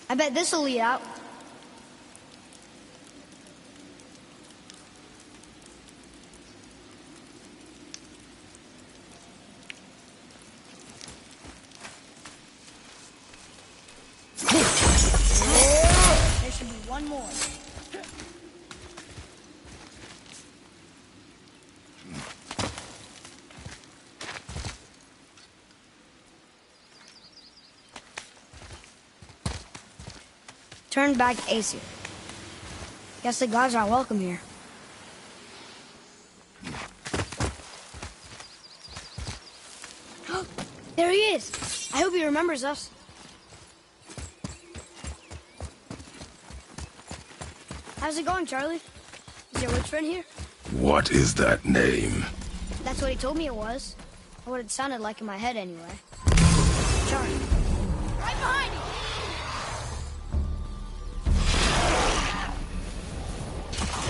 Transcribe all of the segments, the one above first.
I bet this'll lead out. There should be one more. Turn back to Aesir. Guess the gods aren't welcome here. There he is! I hope he remembers us. How's it going, Charlie? Is your witch friend here? What is that name? That's what he told me it was. Or what it sounded like in my head, anyway. Charlie. Right behind you!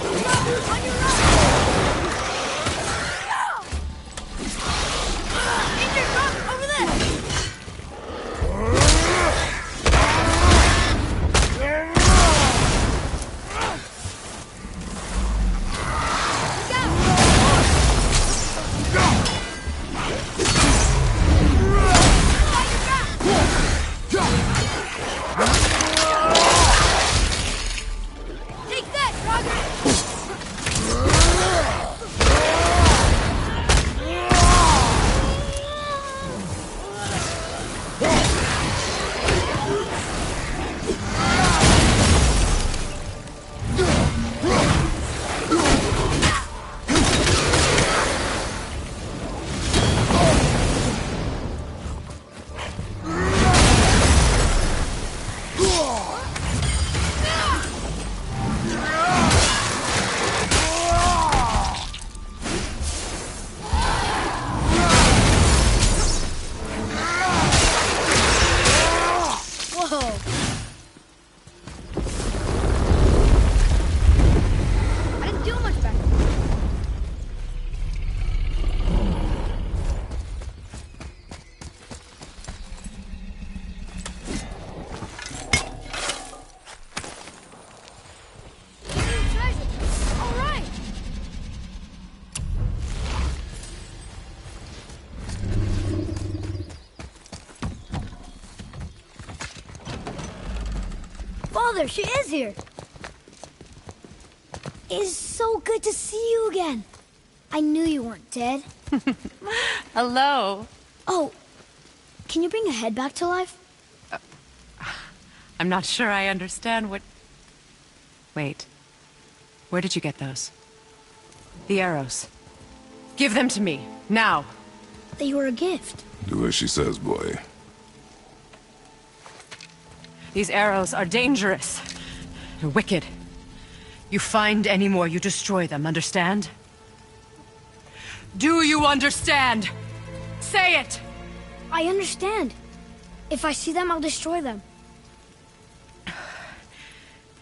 On your right! Danger, Rock, over there! Father, she is here. It's so good to see you again. I knew you weren't dead. Hello. Oh, can you bring a head back to life? I'm not sure I understand what... Wait. Where did you get those? The arrows. Give them to me, now. They were a gift. Do as she says, boy. These arrows are dangerous. They're wicked. You find any more, you destroy them, understand? Do you understand? Say it! I understand. If I see them, I'll destroy them.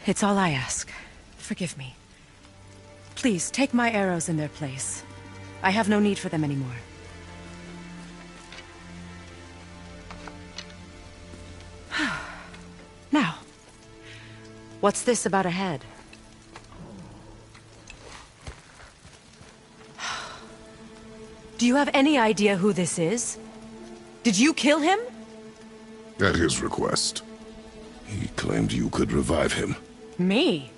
It's all I ask. Forgive me. Please, take my arrows in their place. I have no need for them anymore. Now, what's this about a head? Do you have any idea who this is? Did you kill him? At his request. He claimed you could revive him. Me?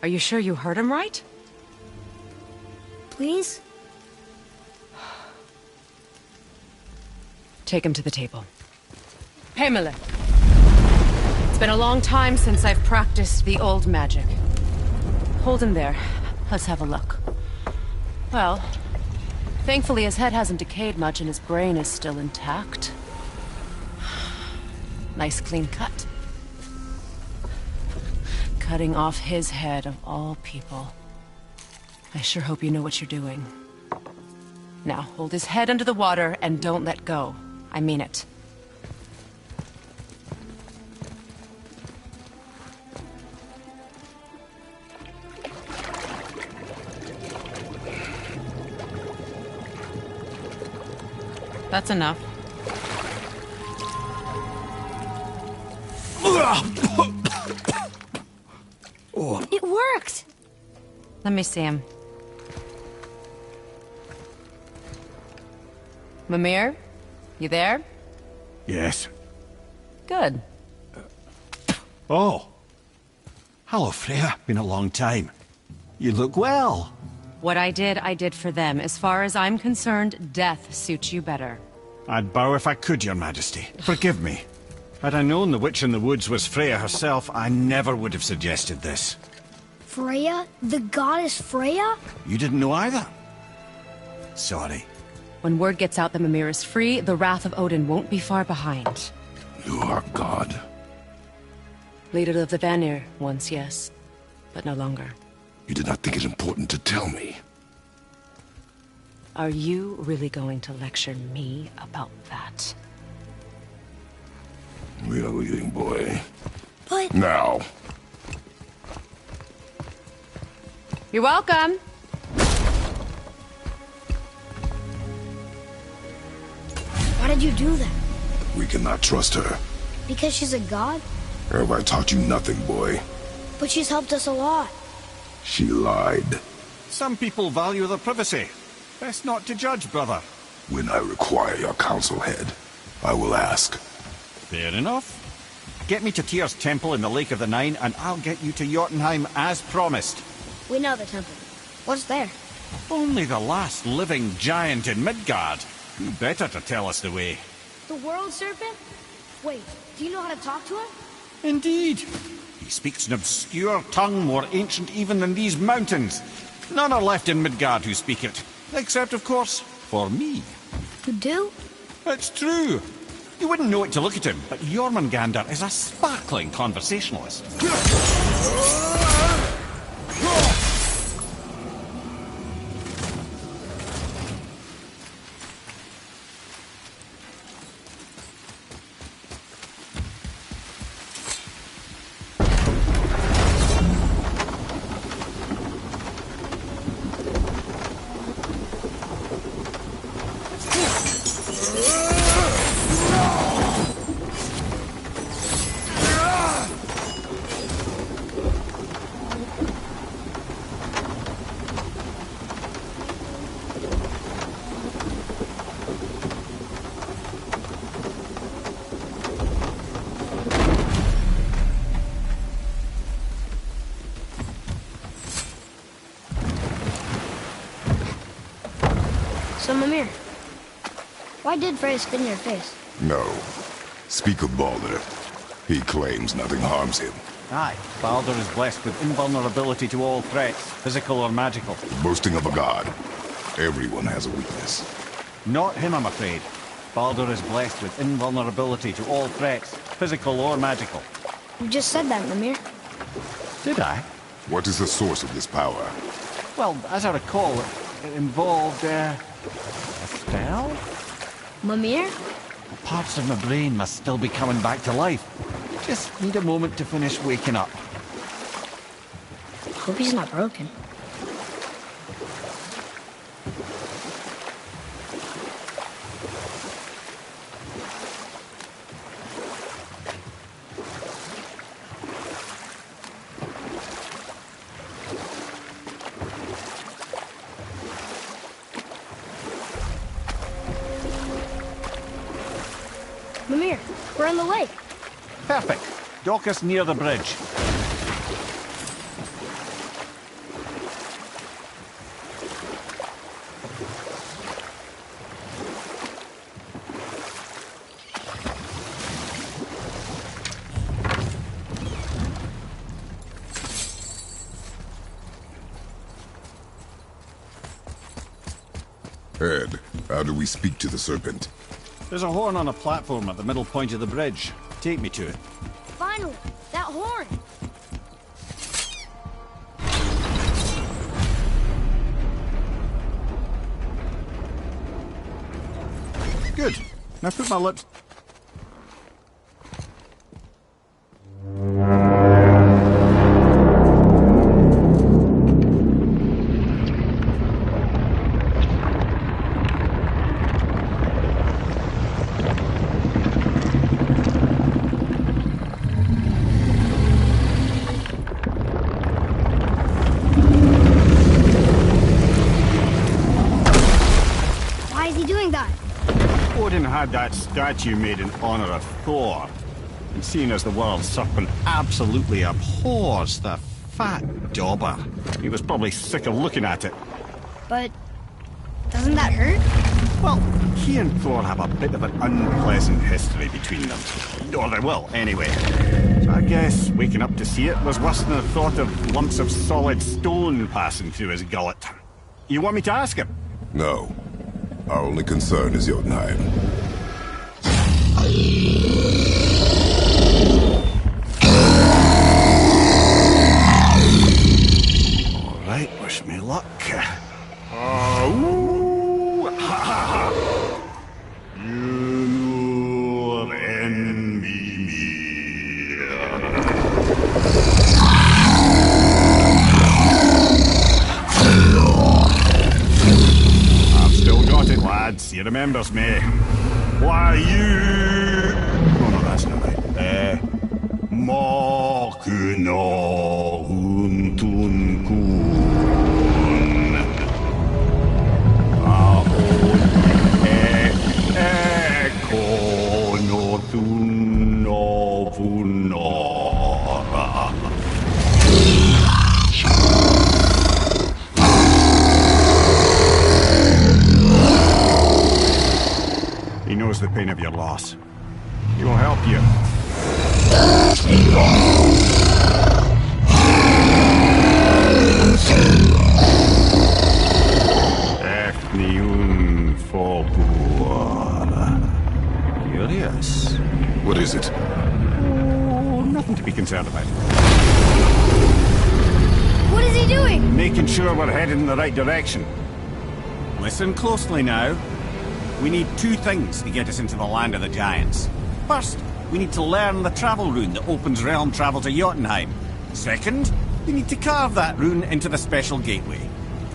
Are you sure you heard him right? Please? Take him to the table. Pamela. It's been a long time since I've practiced the old magic. Hold him there. Let's have a look. Well, thankfully his head hasn't decayed much and his brain is still intact. Nice clean cut. Cutting off his head of all people. I sure hope you know what you're doing. Now, hold his head under the water and don't let go. I mean it. That's enough. It worked! Let me see him. Mimir? You there? Yes. Good. Oh. Hello, Freya. Been a long time. You look well. What I did for them. As far as I'm concerned, death suits you better. I'd bow if I could, Your Majesty. Forgive me. Had I known the witch in the woods was Freya herself, I never would have suggested this. Freya? The goddess Freya? You didn't know either? Sorry. When word gets out that Mimir is free, the wrath of Odin won't be far behind. You are God. Leader of the Vanir, once yes, but no longer. You did not think it important to tell me. Are you really going to lecture me about that? We are leaving, boy. But... Now. You're welcome. Why did you do that? We cannot trust her. Because she's a god? Have I taught you nothing, boy? But she's helped us a lot. She lied. Some people value their privacy. Best not to judge, brother. When I require your council head, I will ask. Fair enough. Get me to Tyr's temple in the Lake of the Nine, and I'll get you to Jotunheim as promised. We know the temple. What's there? Only the last living giant in Midgard. Who better to tell us the way? The world serpent? Wait, do you know how to talk to him? Indeed. He speaks an obscure tongue more ancient even than these mountains. None are left in Midgard who speak it. Except, of course, for me. You do? It's true. You wouldn't know it to look at him, but Jormungandr is a sparkling conversationalist. So, Mimir, why did Freya spit in your face? No. Speak of Baldur. He claims nothing harms him. Aye, Baldur is blessed with invulnerability to all threats, physical or magical. Boasting of a god. Everyone has a weakness. Not him, I'm afraid. Baldur is blessed with invulnerability to all threats, physical or magical. You just said that, Mimir. Did I? What is the source of this power? Well, as I recall, it involved, a spell? Mimir? Parts of my brain must still be coming back to life. Just need a moment to finish waking up. Hope he's not broken. Mimir, we're in the lake. Perfect. Dock us near the bridge. Ed, how do we speak to the serpent? There's a horn on a platform at the middle point of the bridge. Take me to it. Finally, that horn. Good. Now put my lips... had that statue made in honor of Thor. And seeing as the world serpent absolutely abhors the fat dauber, he was probably sick of looking at it. But doesn't that hurt? Well, he and Thor have a bit of an unpleasant history between them. Or they will, anyway. So I guess waking up to see it was worse than the thought of lumps of solid stone passing through his gullet. You want me to ask him? No. Our only concern is Jotunheim. All right, wish me luck. Ooh, ha, ha, ha. You'll envy me. I've still got it, lads. He remembers me. Why, you... Oh, no, that's not right. Makuna huntun kun. He knows the pain of your loss. He will help you. Efniun Fobuara. Curious. What is it? Oh, nothing to be concerned about. What is he doing? Making sure we're headed in the right direction. Listen closely now. We need two things to get us into the land of the giants. First, we need to learn the travel rune that opens realm travel to Jotunheim. Second, we need to carve that rune into the special gateway.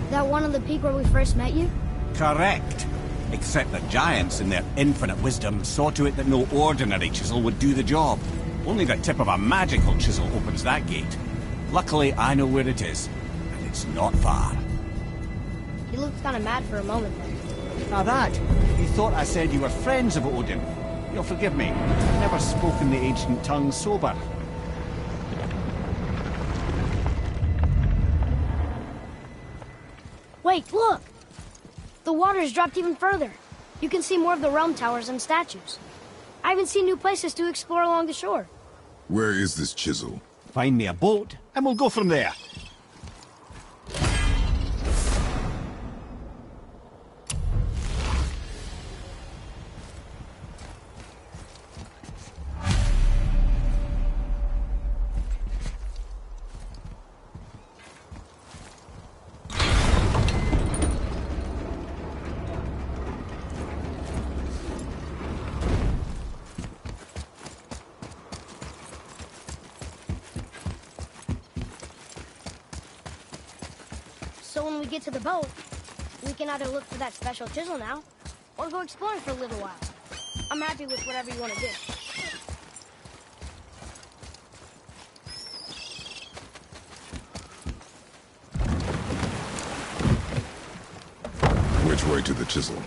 That one on the peak where we first met you? Correct. Except that giants, in their infinite wisdom, saw to it that no ordinary chisel would do the job. Only the tip of a magical chisel opens that gate. Luckily, I know where it is, and it's not far. You looked kind of mad for a moment there. Now that, you thought I said you were friends of Odin. You'll forgive me. I've never spoken the ancient tongue sober. Wait, look! The water's dropped even further. You can see more of the realm towers and statues. I even see new places to explore along the shore. Where is this chisel? Find me a boat, and we'll go from there. So when we get to the boat, we can either look for that special chisel now, or go exploring for a little while. I'm happy with whatever you want to do. Which way to the chisel?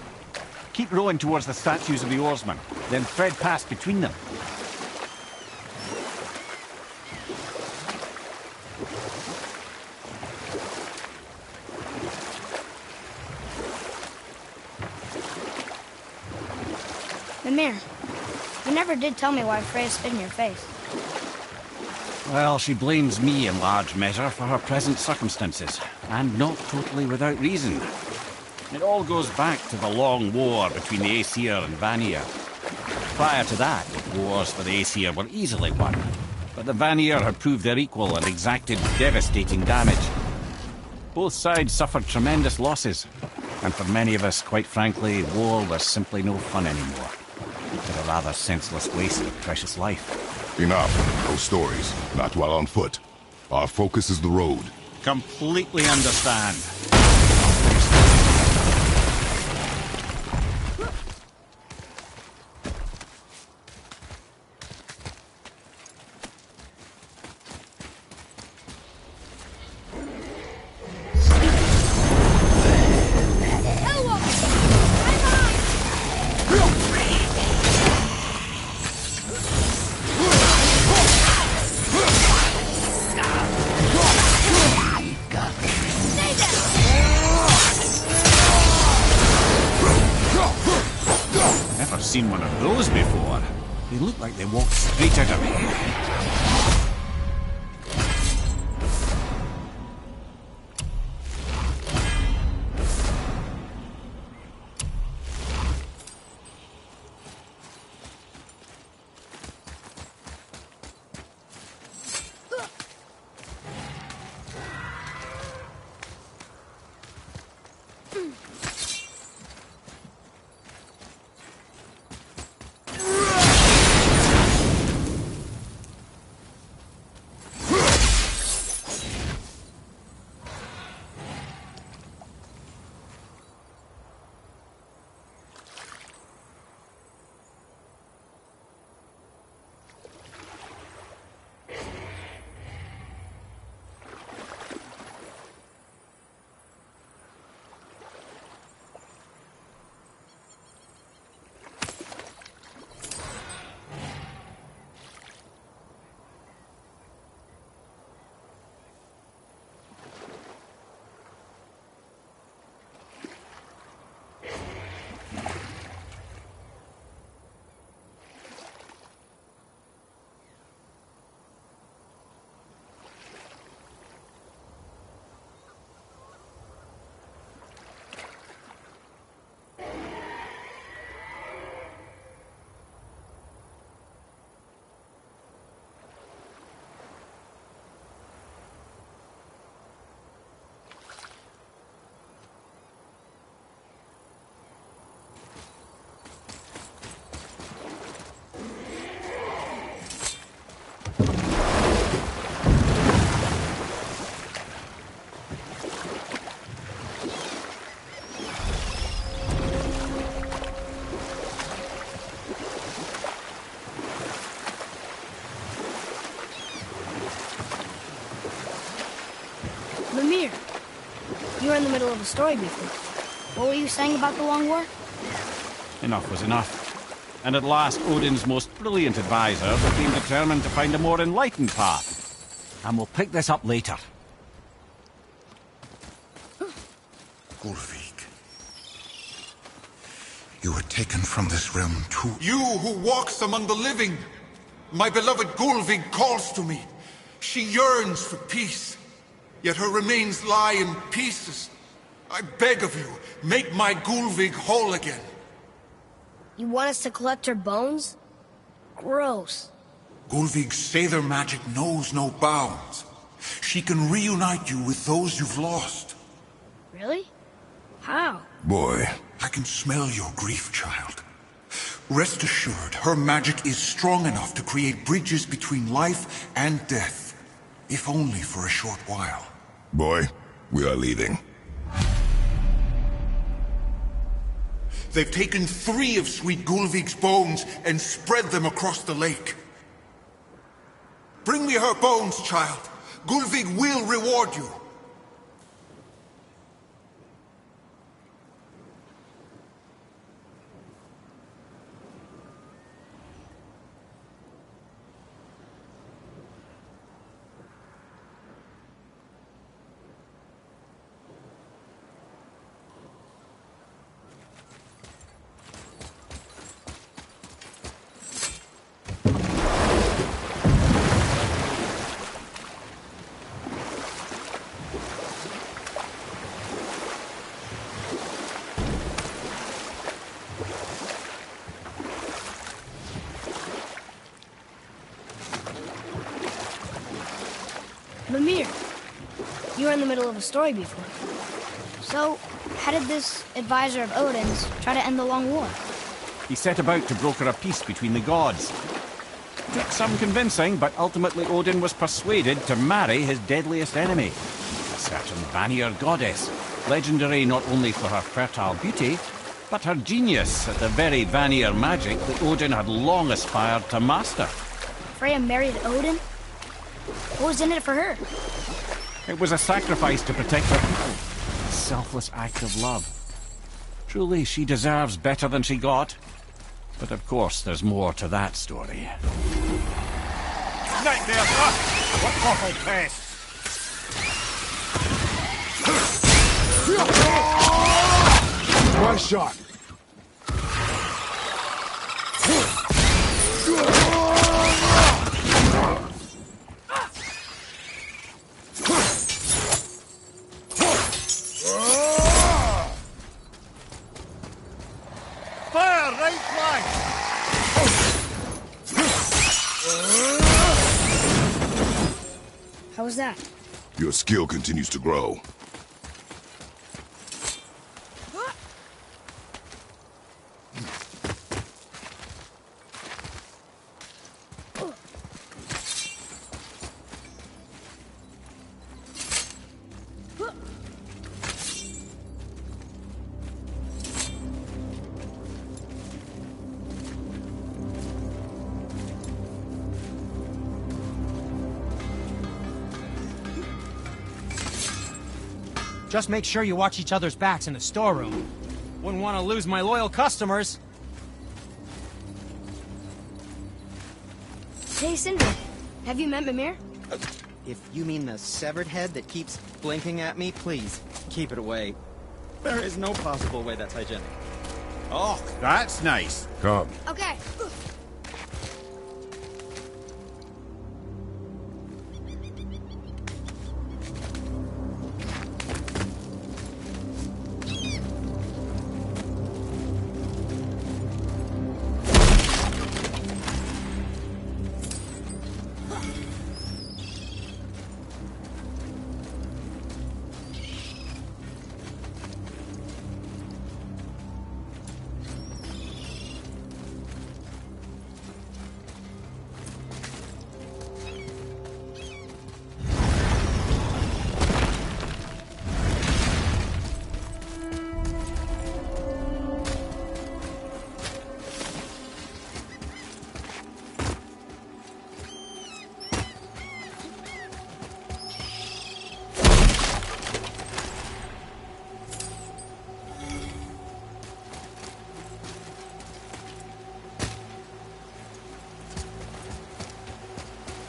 Keep rowing towards the statues of the oarsmen, then thread past between them. Mimir, you never did tell me why Freya spit in your face. Well, she blames me in large measure for her present circumstances, and not totally without reason. It all goes back to the long war between the Aesir and Vanir. Prior to that, wars for the Aesir were easily won, but the Vanir had proved their equal and exacted devastating damage. Both sides suffered tremendous losses, and for many of us, quite frankly, war was simply no fun anymore. But a rather senseless waste of precious life. Enough. No stories. Not while on foot. Our focus is the road. Completely understand. seen one of those before. They look like they walked straight out of here. Mimir, you were in the middle of a story before. What were you saying about the Long War? Enough was enough. And at last, Odin's most brilliant advisor became determined to find a more enlightened path. And we'll pick this up later. Gullveig, you were taken from this realm too. You who walks among the living! My beloved Gullveig calls to me. She yearns for peace, yet her remains lie in pieces. I beg of you, make my Gullveig whole again. You want us to collect her bones? Gross. Gullveig's Seidr magic knows no bounds. She can reunite you with those you've lost. Really? How? Boy. I can smell your grief, child. Rest assured, her magic is strong enough to create bridges between life and death. If only for a short while. Boy, we are leaving. They've taken 3 of sweet Gullveig's bones and spread them across the lake. Bring me her bones, child. Gullveig will reward you. Mimir, you were in the middle of a story before. So, how did this advisor of Odin's try to end the Long War? He set about to broker a peace between the gods. Took some convincing, but ultimately Odin was persuaded to marry his deadliest enemy, a certain Vanir goddess, legendary not only for her fertile beauty, but her genius at the very Vanir magic that Odin had long aspired to master. Freya married Odin? What was in it for her? It was a sacrifice to protect her people. A selfless act of love. Truly, she deserves better than she got. But of course, there's more to that story. Night there, sir! What awful place! One shot. How was that? Your skill continues to grow. Just make sure you watch each other's backs in the storeroom. Wouldn't want to lose my loyal customers. Hey, Sindri. Have you met Mimir? If you mean the severed head that keeps blinking at me, please, keep it away. There is no possible way that's hygienic. Oh, that's nice. Come. Okay.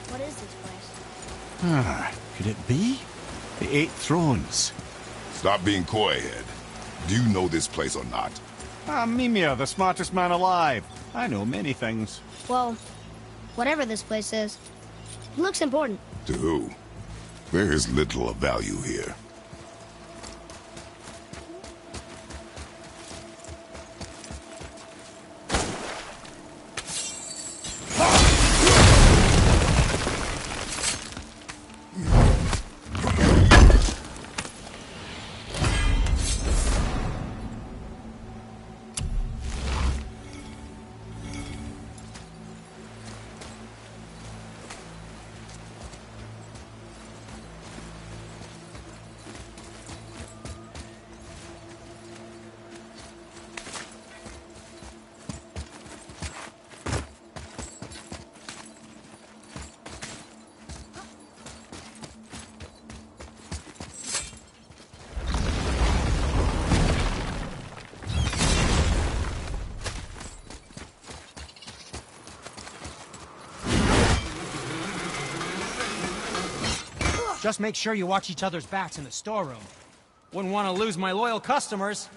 What is this place? Could it be? The Eight Thrones. Stop being coy-head. Do you know this place or not? Mimir, the smartest man alive. I know many things. Well, whatever this place is, it looks important. To who? There is little of value here. Just make sure you watch each other's backs in the storeroom. Wouldn't want to lose my loyal customers.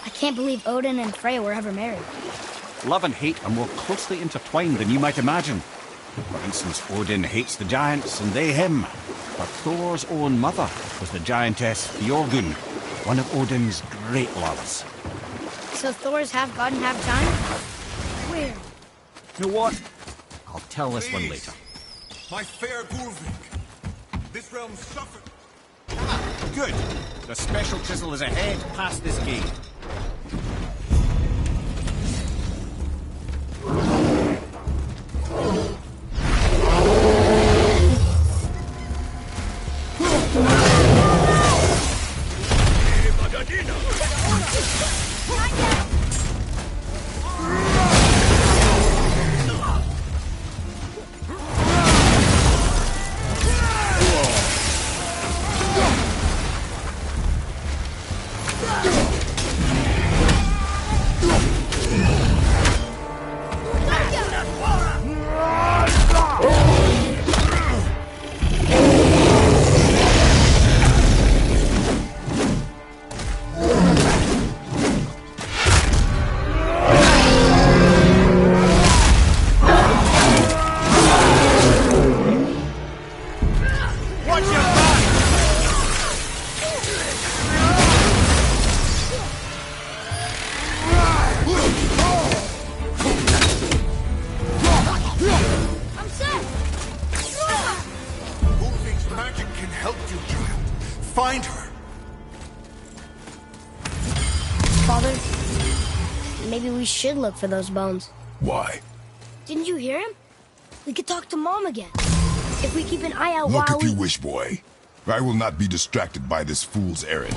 I can't believe Odin and Freya were ever married. Love and hate are more closely intertwined than you might imagine. For instance, Odin hates the giants and they him. But Thor's own mother was the giantess Fjorgun, one of Odin's great loves. So Thor's half god and half giant? Where? You know what? I'll tell this one Please. later. My fair Gulvik. This realm suffered. Good. The special chisel is ahead past this gate. find her. Father, maybe we should look for those bones. Why? Didn't you hear him? We could talk to Mom again. If we keep an eye out Look while if you wish, boy. I will not be distracted by this fool's errand.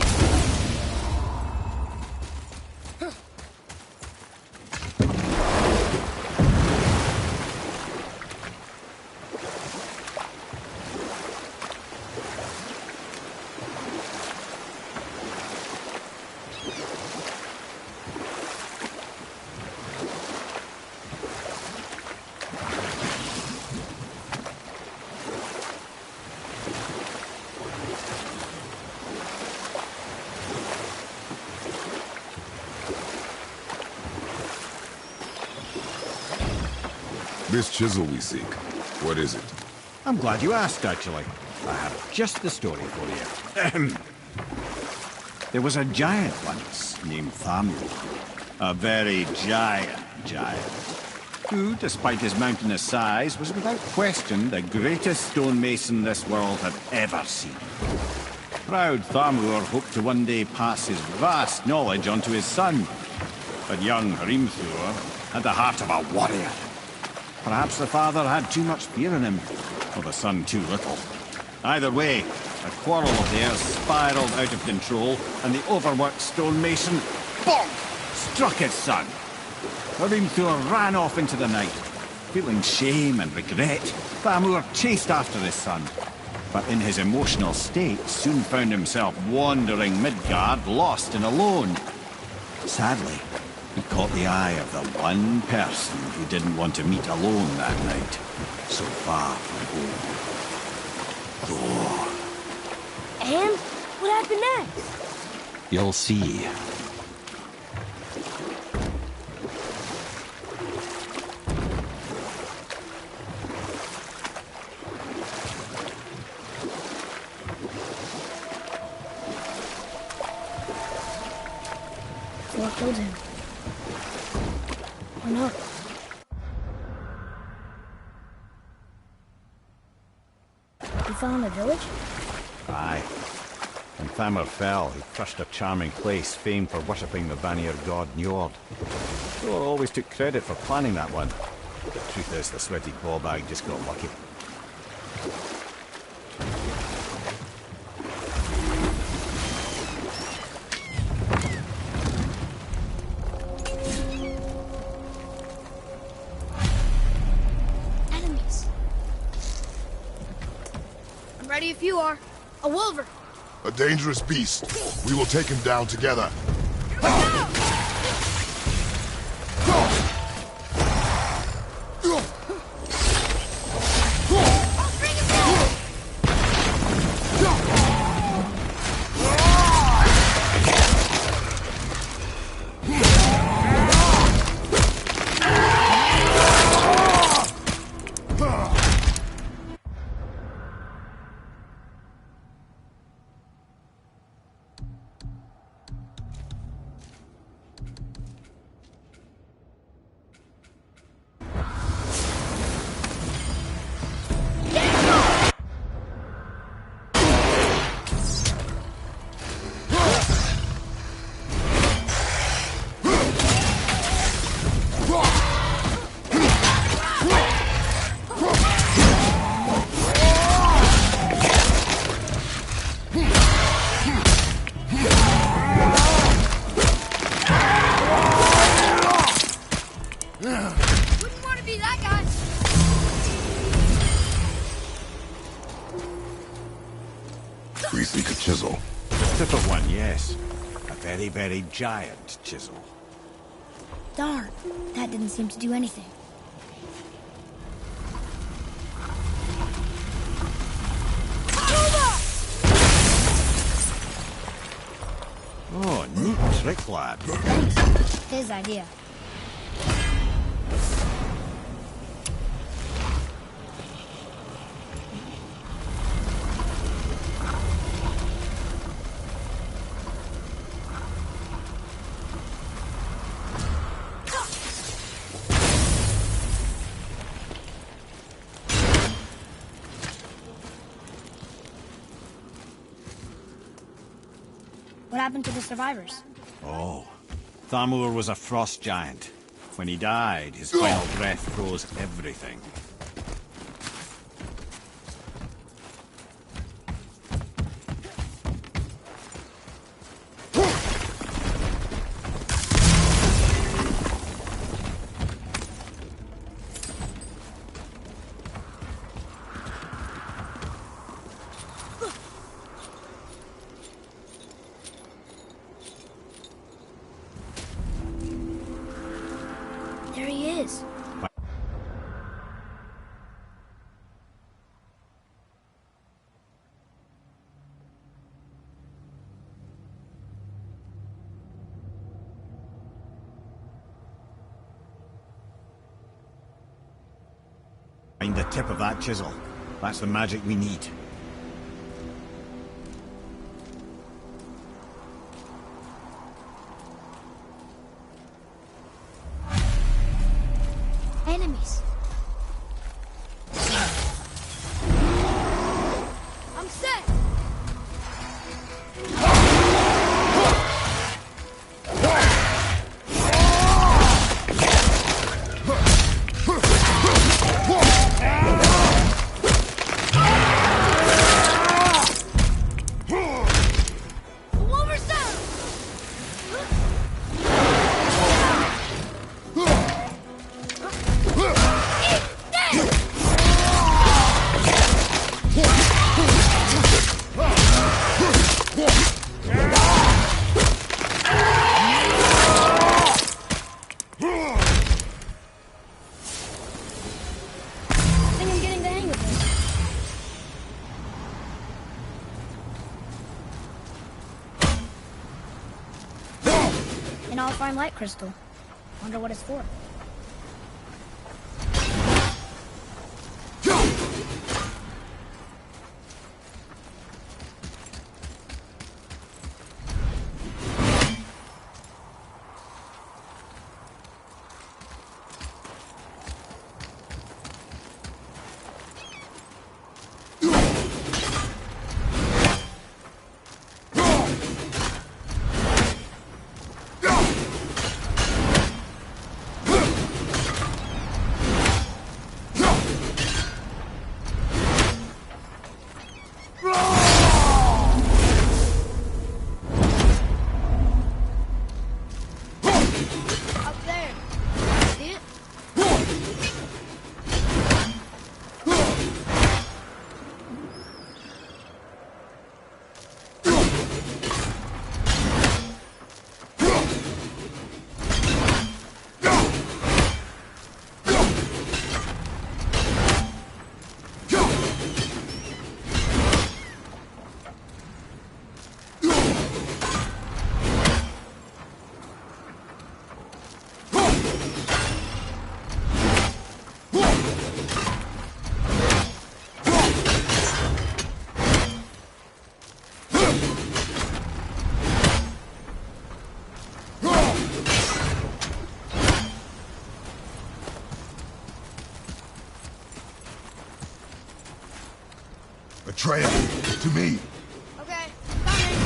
This chisel we seek, what is it? I'm glad you asked, actually. I have just the story for you. There was a giant once named Thamur. A very giant, who, despite his mountainous size, was without question the greatest stonemason this world had ever seen. Proud Thamur hoped to one day pass his vast knowledge on to his son. But young Hrimthur had the heart of a warrior. Perhaps the father had too much fear in him, or the son too little. Either way, a quarrel of theirs spiraled out of control, and the overworked stonemason, bonk, struck his son. Hrimthur ran off into the night. Feeling shame and regret, Thamur chased after his son, but in his emotional state soon found himself wandering Midgard, lost and alone. Sadly, he caught the eye of the one person who didn't want to meet alone that night, so far from home. Thor. And what happened next? You'll see. Thor killed him. Or not. You found a village? Aye. When Thamur fell, he crushed a charming place famed for worshipping the Vanir god Njord. Thor always took credit for planning that one. The truth is, the sweaty ballbag just got lucky. Enemies. I'm ready if you are. A wolver. A dangerous beast. We will take him down together. Wouldn't want to be that guy. We seek a chisel. Different one, yes. A very, very giant chisel. Darn, that didn't seem to do anything. Oh, neat trick, lad. Thanks. His idea. What happened to the survivors? Oh, Thamur was a frost giant. When he died, his final breath froze everything. There he is. Find the tip of that chisel. That's the magic we need. Enemies. I'm set. Wolver's down. I think I'm getting the hang of this. An all-fine light crystal. Wonder what it's for. Up there. See it? Atreya, to me. Okay, coming.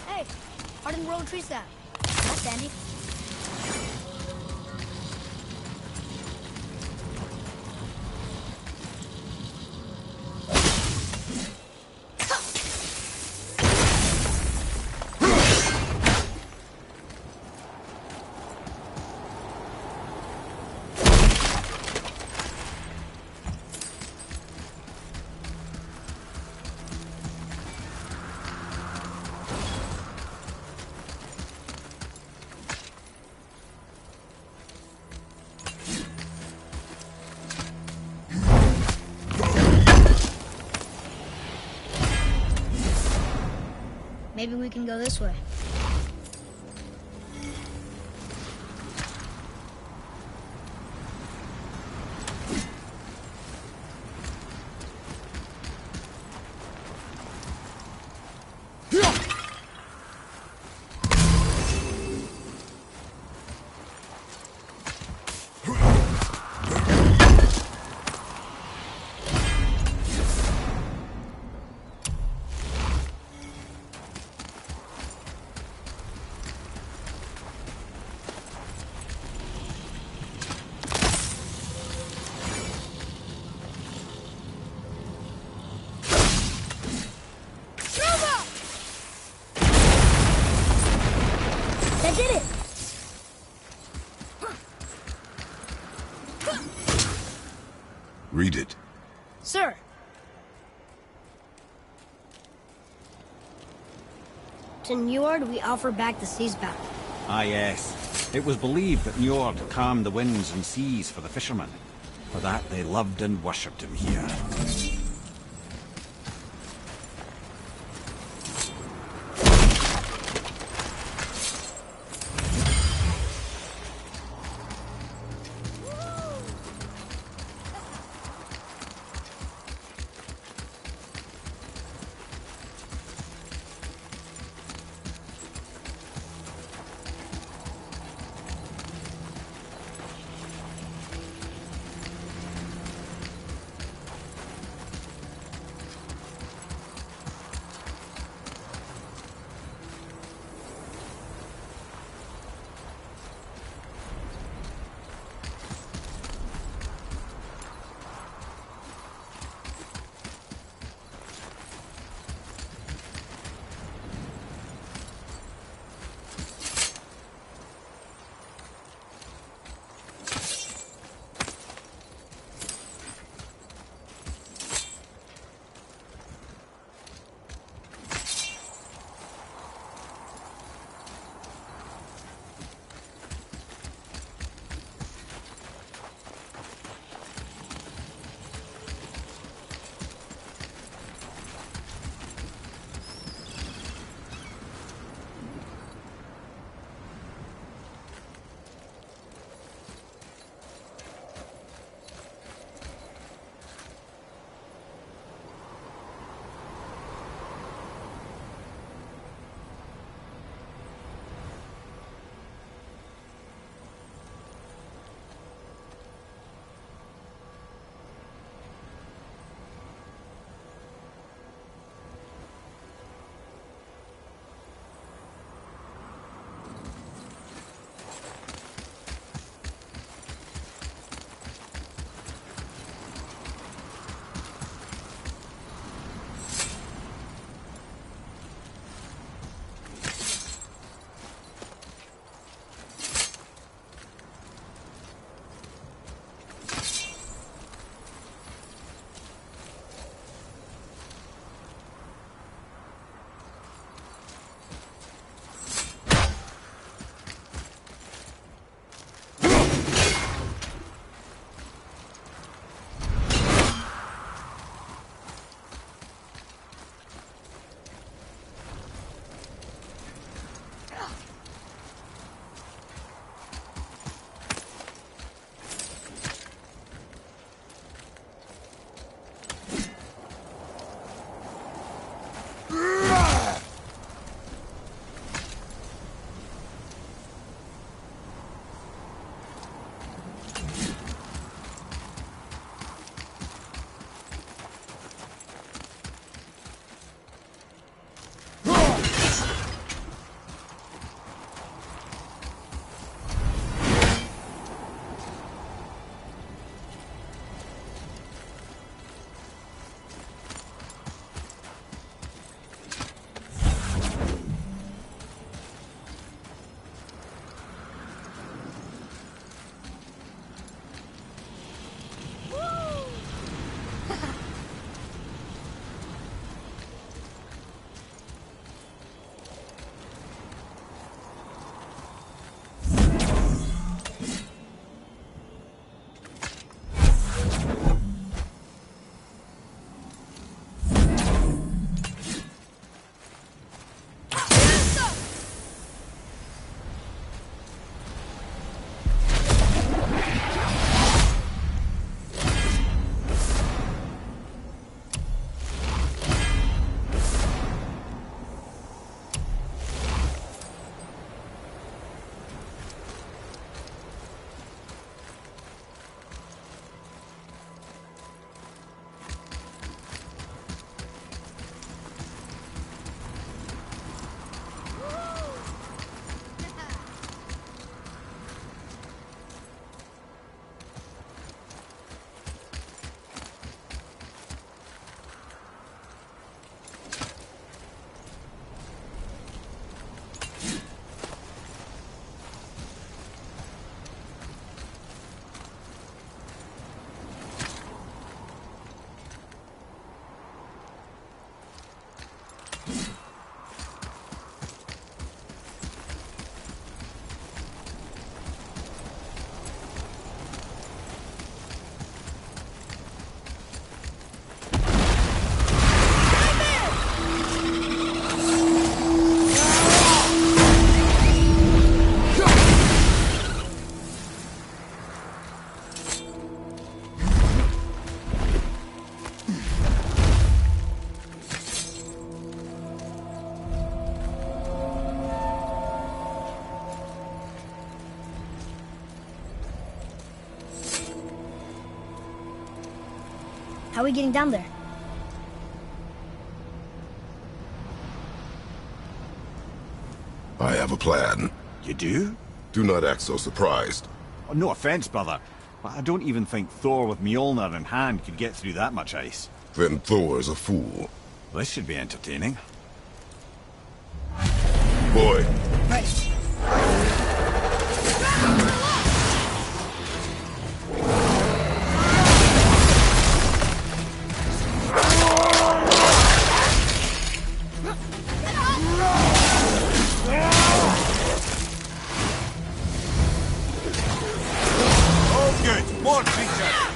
Hey, hardened road tree sap. That's handy. Maybe we can go this way. That did it! Read it. Sir. To Njord, we offer back the sea's bounty. Ah, yes. It was believed that Njord calmed the winds and seas for the fishermen. For that, they loved and worshipped him here. How are we getting down there? I have a plan. You do? Do not act so surprised. Oh, no offense, brother, but I don't even think Thor with Mjolnir in hand could get through that much ice. Then Thor's a fool. This should be entertaining. Boy, Right. Oh, good. More creatures.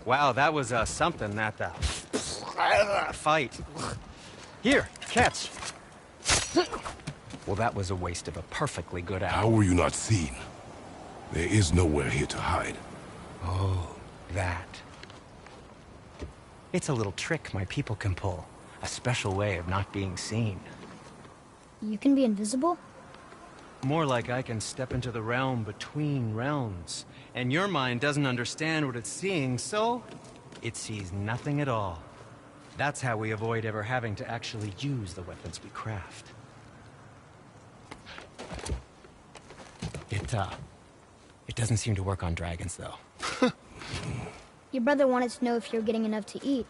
Wow, that was something, that fight. Here, catch. Well, that was a waste of a perfectly good how hour. were you not seen? There is nowhere here to hide. Oh, that. It's a little trick my people can pull. A special way of not being seen. You can be invisible? More like I can step into the realm between realms. And your mind doesn't understand what it's seeing, so it sees nothing at all. That's how we avoid ever having to actually use the weapons we craft. It doesn't seem to work on dragons, though. Your brother wanted to know if you're getting enough to eat.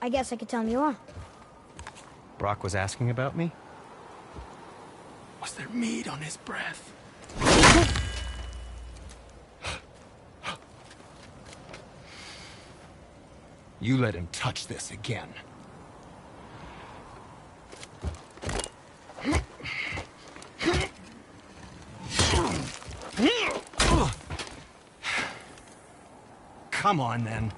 I guess I could tell him you are. Brock was asking about me? Was there meat on his breath? You let him touch this again. Come on, then.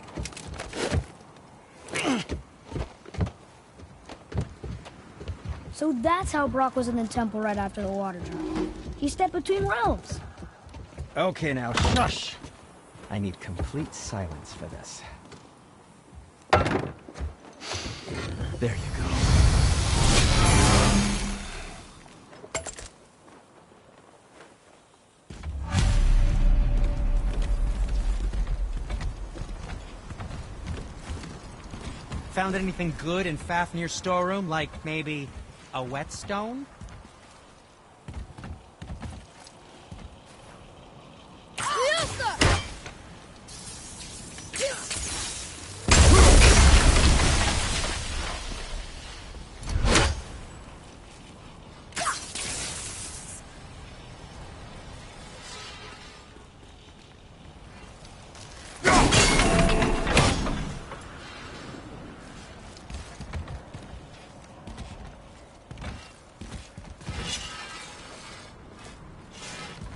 So that's how Brock was in the temple right after the water drop. He stepped between realms. Okay, now shush! I need complete silence for this. There you go. Found anything good in Fafnir's storeroom? Like maybe a whetstone?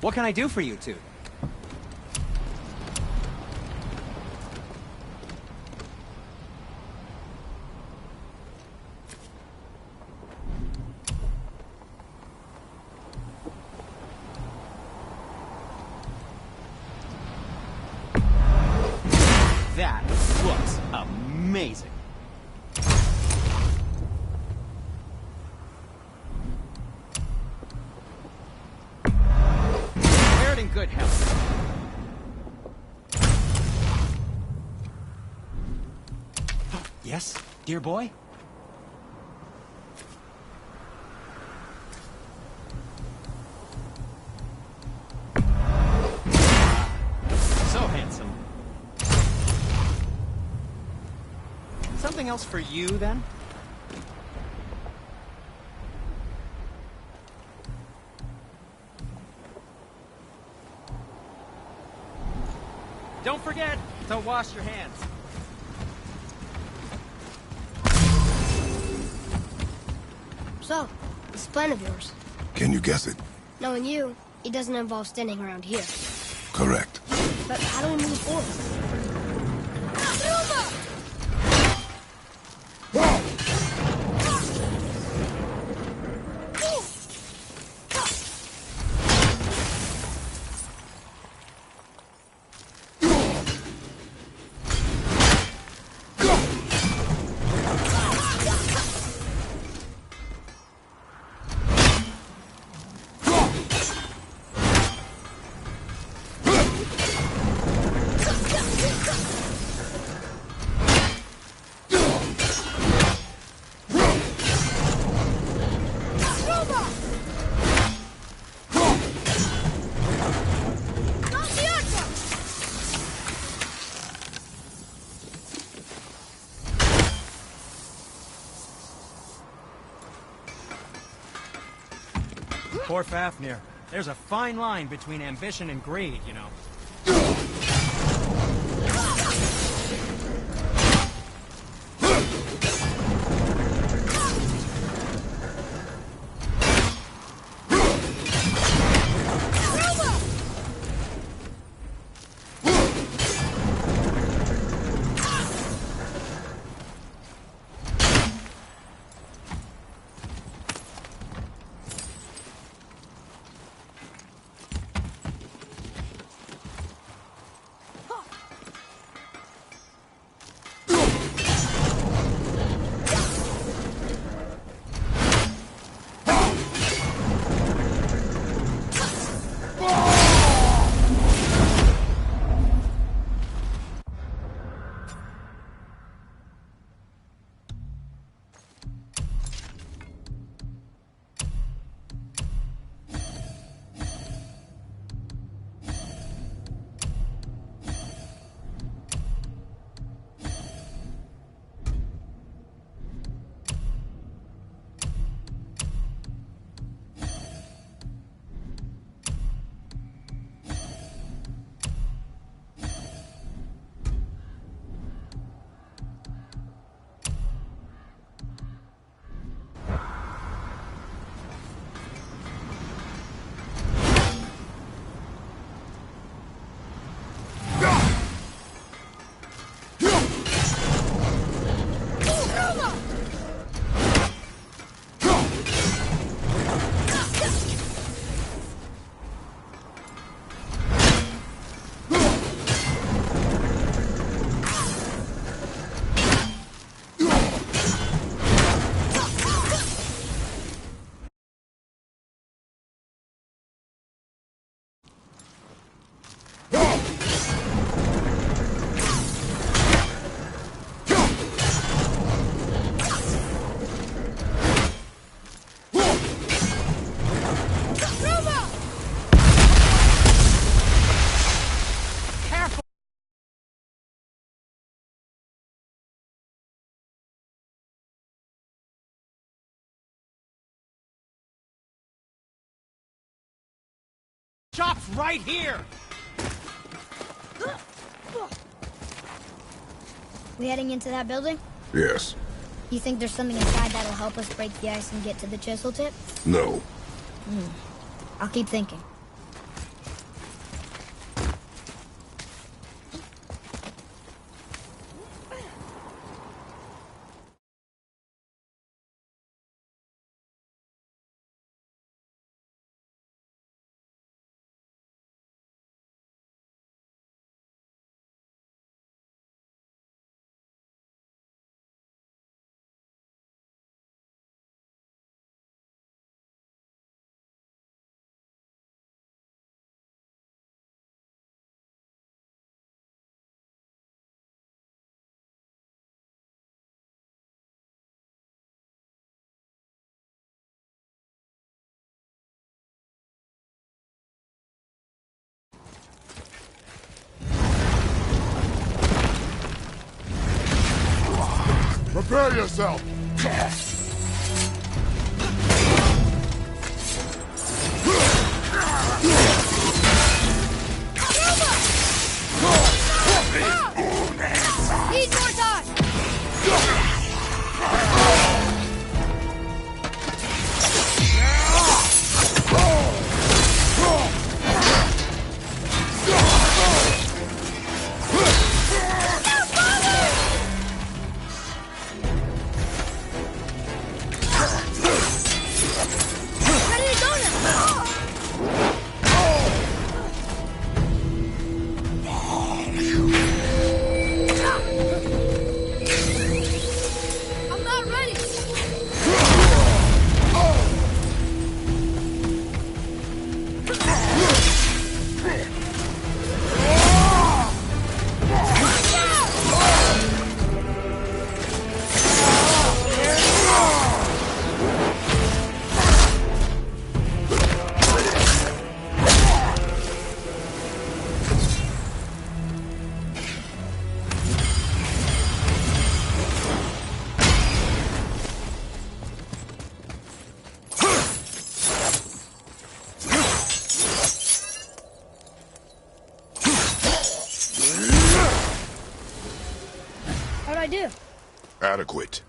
What can I do for you two? That looks amazing. In good health. Yes, dear boy? So handsome. Something else for you, then? Don't forget to wash your hands. So, this plan of yours. Can you guess it? Knowing you, it doesn't involve standing around here. Correct. But how do we move forward? Poor Fafnir. There's a fine line between ambition and greed, you know. Shop's right here! We heading into that building? Yes. You think there's something inside that'll help us break the ice and get to the chisel tip? No. I'll keep thinking. Prepare yourself! Need more time! Ready to go now! I'm not ready! How'd I do? Adequate.